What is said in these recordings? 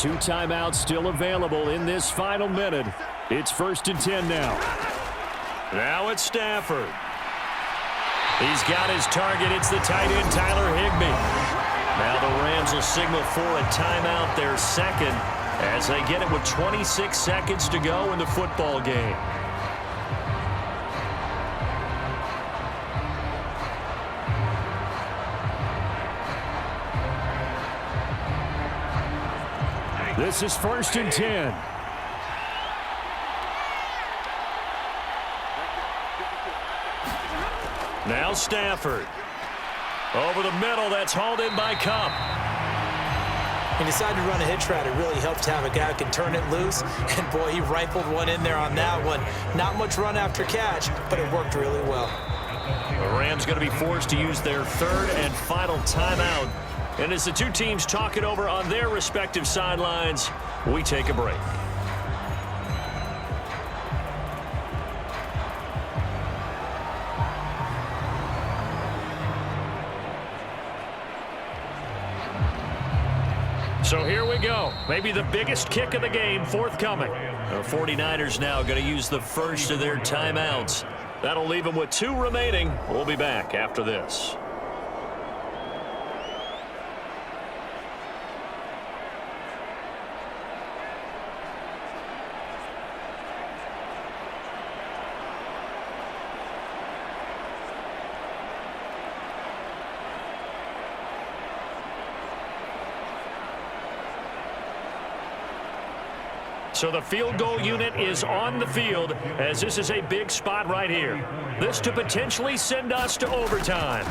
2 timeouts still available in this final minute. It's 1st and 10 now. Now it's Stafford. He's got his target. It's the tight end, Tyler Higbee. Now the Rams will signal for a timeout, their second, as they get it with 26 seconds to go in the football game. This is 1st and 10. Now Stafford. Over the middle, that's hauled in by Cup. He decided to run a hitch route. It really helps to have a guy who can turn it loose. And, boy, he rifled one in there on that one. Not much run after catch, but it worked really well. The Rams going to be forced to use their 3rd and final timeout. And as the two teams talk it over on their respective sidelines, we take a break. So here we go. Maybe the biggest kick of the game forthcoming. The 49ers now going to use the first of their timeouts. That'll leave them with 2 remaining. We'll be back after this. So the field goal unit is on the field as this is a big spot right here. This to potentially send us to overtime.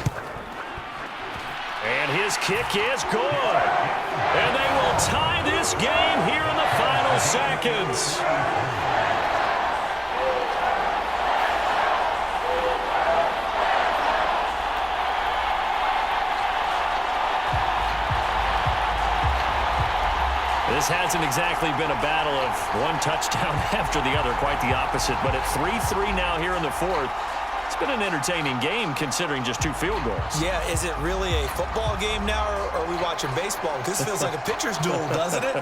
And his kick is good. And they will tie this game here in the final seconds. This hasn't exactly been a battle of one touchdown after the other, quite the opposite. But at 3-3 now here in the 4th, it's been an entertaining game considering just 2 field goals. Yeah, is it really a football game now, or are we watching baseball? This feels like a pitcher's duel, doesn't it?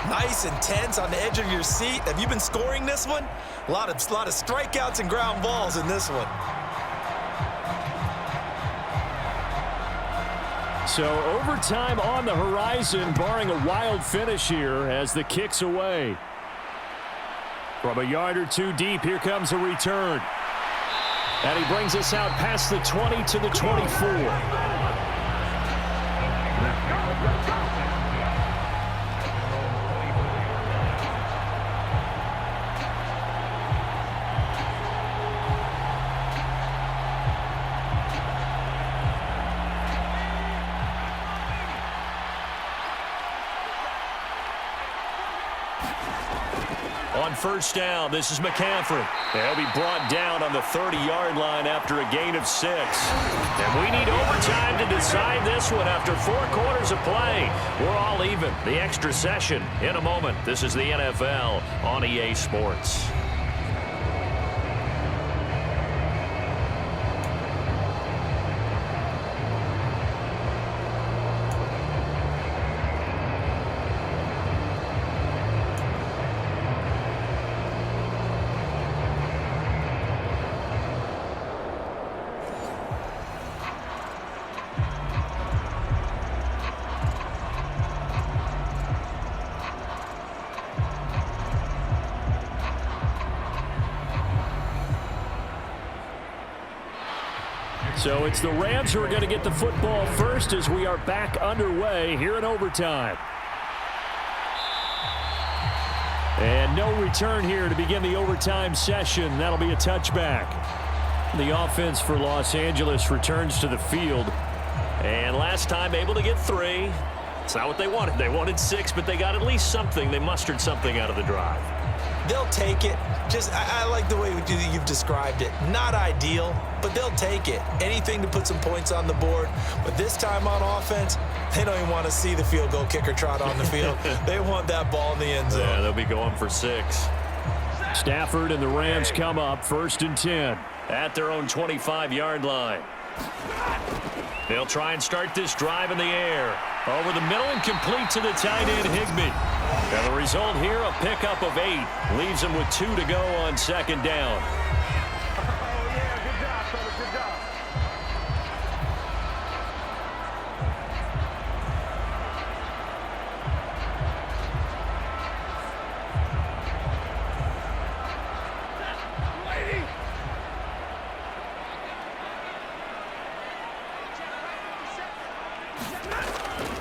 Nice, intense, on the edge of your seat. Have you been scoring this one? A lot of strikeouts and ground balls in this one. So overtime on the horizon, barring a wild finish here as the kick's away. From a yard or 2 deep, here comes a return. And he brings us out past the 20 to the 24. On 1st down, this is McCaffrey. He'll be brought down on the 30-yard line after a gain of 6. And we need overtime to decide this one after 4 quarters of play. We're all even. The extra session in a moment. This is the NFL on EA Sports. So it's the Rams who are going to get the football first as we are back underway here in overtime. And no return here to begin the overtime session. That'll be a touchback. The offense for Los Angeles returns to the field. And last time able to get 3. It's not what they wanted. They wanted 6, but they got at least something. They mustered something out of the drive. They'll take it. I like the way you've described it. Not ideal, but they'll take it. Anything to put some points on the board. But this time on offense, they don't even want to see the field goal kicker trot on the field. They want that ball in the end zone. Yeah, they'll be going for 6. Stafford and the Rams come up 1st and 10 at their own 25-yard line. They'll try and start this drive in the air. Over the middle and complete to the tight end, Higbee. Now the result here, a pickup of 8. Leaves him with 2 to go on second down.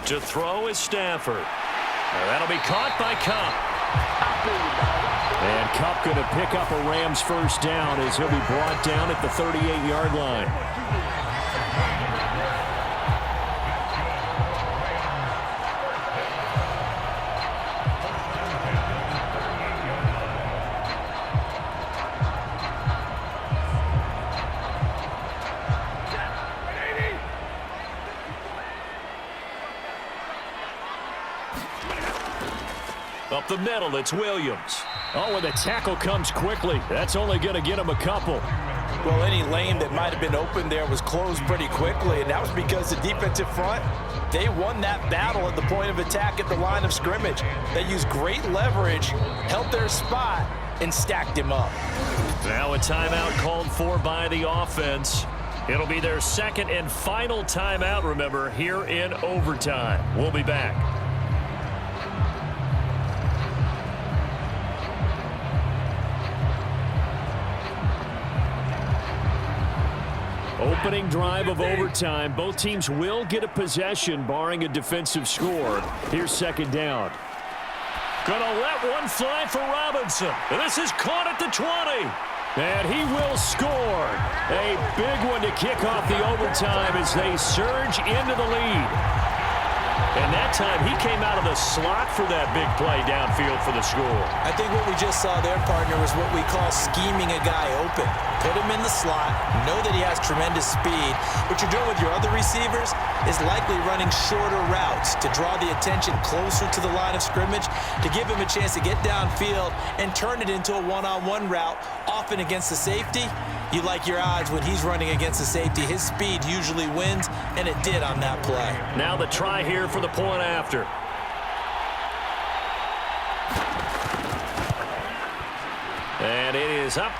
To throw is Stafford. Now that'll be caught by Kupp. And Kupp going to pick up a Rams first down as he'll be brought down at the 38-yard line. Up the middle, it's Williams. Oh, and the tackle comes quickly. That's only going to get him a couple. Well, any lane that might have been open there was closed pretty quickly, and that was because the defensive front, they won that battle at the point of attack at the line of scrimmage. They used great leverage, held their spot, and stacked him up. Now a timeout called for by the offense. It'll be their second and final timeout, remember, here in overtime. We'll be back. Opening drive of overtime. Both teams will get a possession, barring a defensive score. Here's second down. Gonna let one fly for Robinson. This is caught at the 20. And he will score. A big one to kick off the overtime as they surge into the lead. And that time, he came out of the slot for that big play downfield for the score. I think what we just saw there, partner, was what we call scheming a guy open. Put him in the slot, know that he has tremendous speed. What you're doing with your other receivers is likely running shorter routes to draw the attention closer to the line of scrimmage, to give him a chance to get downfield and turn it into a one-on-one route, often against the safety. You like your odds when he's running against the safety. His speed usually wins, and it did on that play. Now the try here for the point after. And it is up.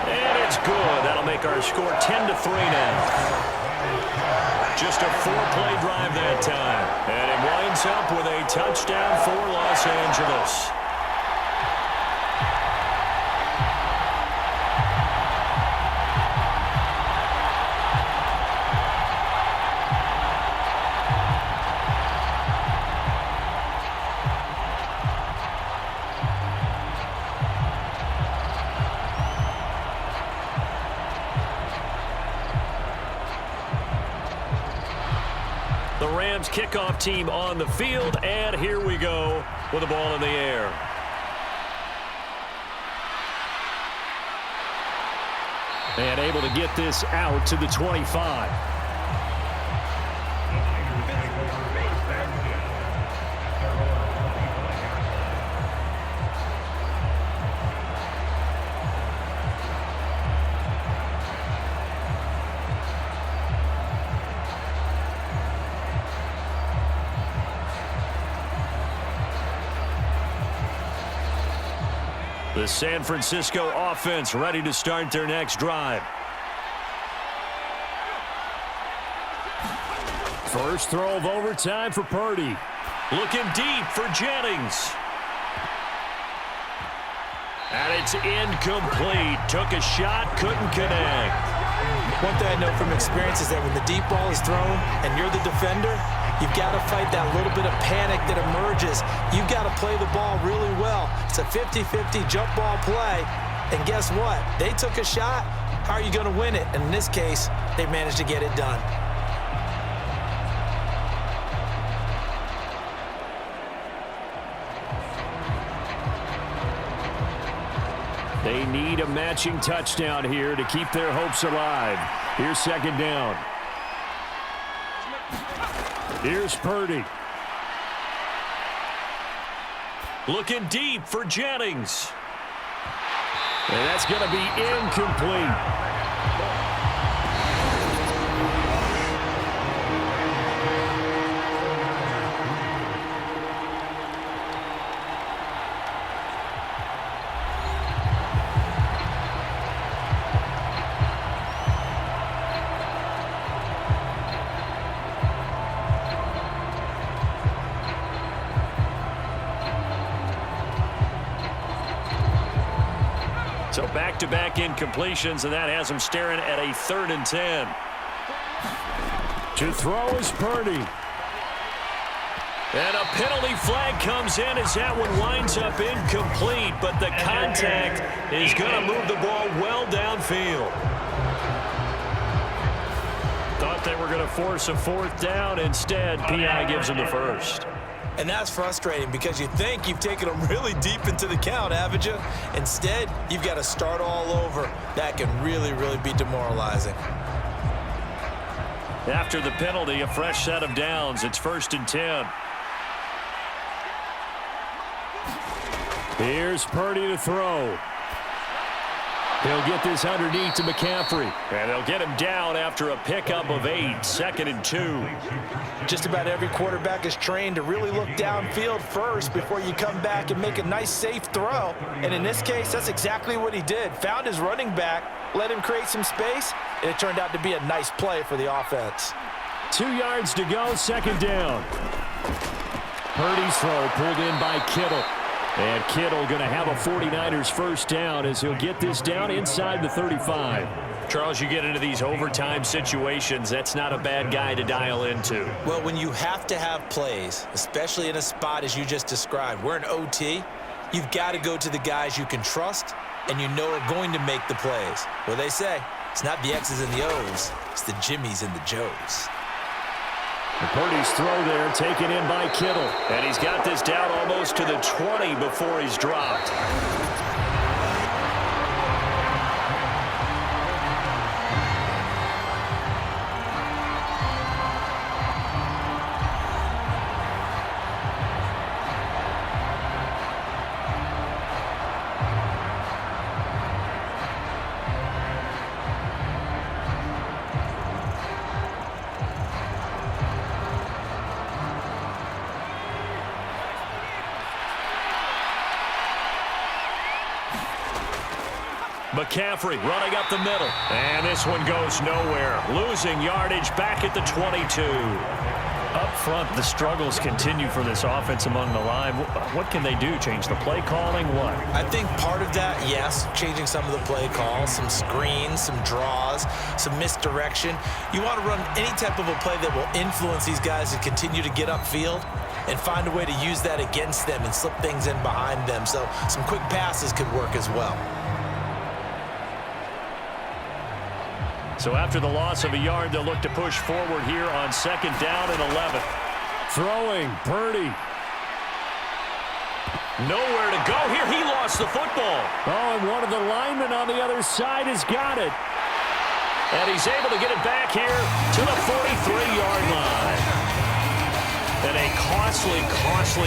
And it's good. That'll make our score 10-3 now. Just a 4-play drive that time. And it winds up with a touchdown for Los Angeles. The Rams kickoff team on the field, and here we go with the ball in the air. And able to get this out to the 25. The San Francisco offense ready to start their next drive. First throw of overtime for Purdy. Looking deep for Jennings. And it's incomplete. Took a shot, couldn't connect. One thing I know from experience is that when the deep ball is thrown and you're the defender, you've got to fight that little bit of panic that emerges. You've got to play the ball really well. It's a 50-50 jump ball play. And guess what? They took a shot. How are you going to win it? And in this case, they managed to get it done. They need a matching touchdown here to keep their hopes alive. Here's second down. Here's Purdy. Looking deep for Jennings. And that's going to be incomplete. So back-to-back incompletions, and that has him staring at a 3rd and 10. To throw is Purdy. And a penalty flag comes in as that one winds up incomplete, but the contact is going to move the ball well downfield. Thought they were going to force a 4th down. Instead, PI gives them the first. And that's frustrating because you think you've taken them really deep into the count, haven't you? Instead, you've got to start all over. That can really, really be demoralizing. After the penalty, a fresh set of downs. It's 1st and 10. Here's Purdy to throw. He'll get this underneath to McCaffrey. And they'll get him down after a pickup of 8, 2nd and 2. Just about every quarterback is trained to really look downfield first before you come back and make a nice, safe throw. And in this case, that's exactly what he did. Found his running back, let him create some space, and it turned out to be a nice play for the offense. 2 yards to go, 2nd down. Purdy's throw pulled in by Kittle. And Kittle going to have a 49ers first down as he'll get this down inside the 35. Charles, you get into these overtime situations, that's not a bad guy to dial into. Well, when you have to have plays, especially in a spot as you just described, we're in OT, you've got to go to the guys you can trust and you know are going to make the plays. Well, they say it's not the X's and the O's, it's the Jimmies and the Joes. And Purdy's throw there taken in by Kittle. And he's got this down almost to the 20 before he's dropped. McCaffrey running up the middle. And this one goes nowhere. Losing yardage back at the 22. Up front, the struggles continue for this offense among the line. What can they do? Change the play calling? What? I think part of that, yes, changing some of the play calls, some screens, some draws, some misdirection. You want to run any type of a play that will influence these guys to continue to get upfield and find a way to use that against them and slip things in behind them. So some quick passes could work as well. So after the loss of a yard, they'll look to push forward here on 2nd down and 11. Throwing, Purdy. Nowhere to go here. He lost the football. Oh, and one of the linemen on the other side has got it. And he's able to get it back here to the 43-yard line. And a costly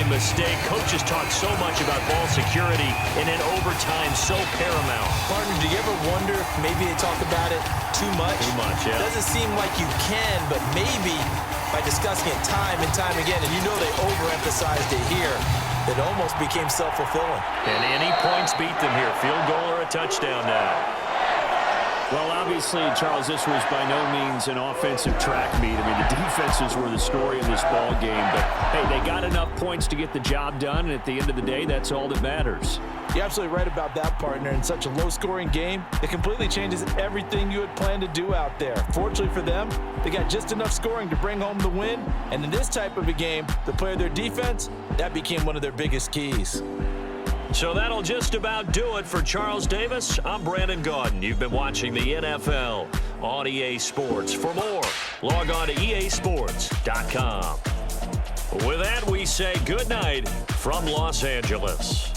mistake. Coaches talk so much about ball security and in overtime so paramount. Partner, do you ever wonder if maybe they talk about it too much? Too much, yeah. It doesn't seem like you can, but maybe by discussing it time and time again, and you know they overemphasized it here, it almost became self-fulfilling. And any points beat them here. Field goal or a touchdown now. Well, obviously, Charles, this was by no means an offensive track meet. I mean, the defenses were the story in this ball game. But, hey, they got enough points to get the job done, and at the end of the day, that's all that matters. You're absolutely right about that, partner. In such a low-scoring game, it completely changes everything you had planned to do out there. Fortunately for them, they got just enough scoring to bring home the win. And in this type of a game, to play their defense, that became one of their biggest keys. So that'll just about do it for Charles Davis. I'm Brandon Gaudin. You've been watching the NFL on EA Sports. For more, log on to easports.com. With that, we say good night from Los Angeles.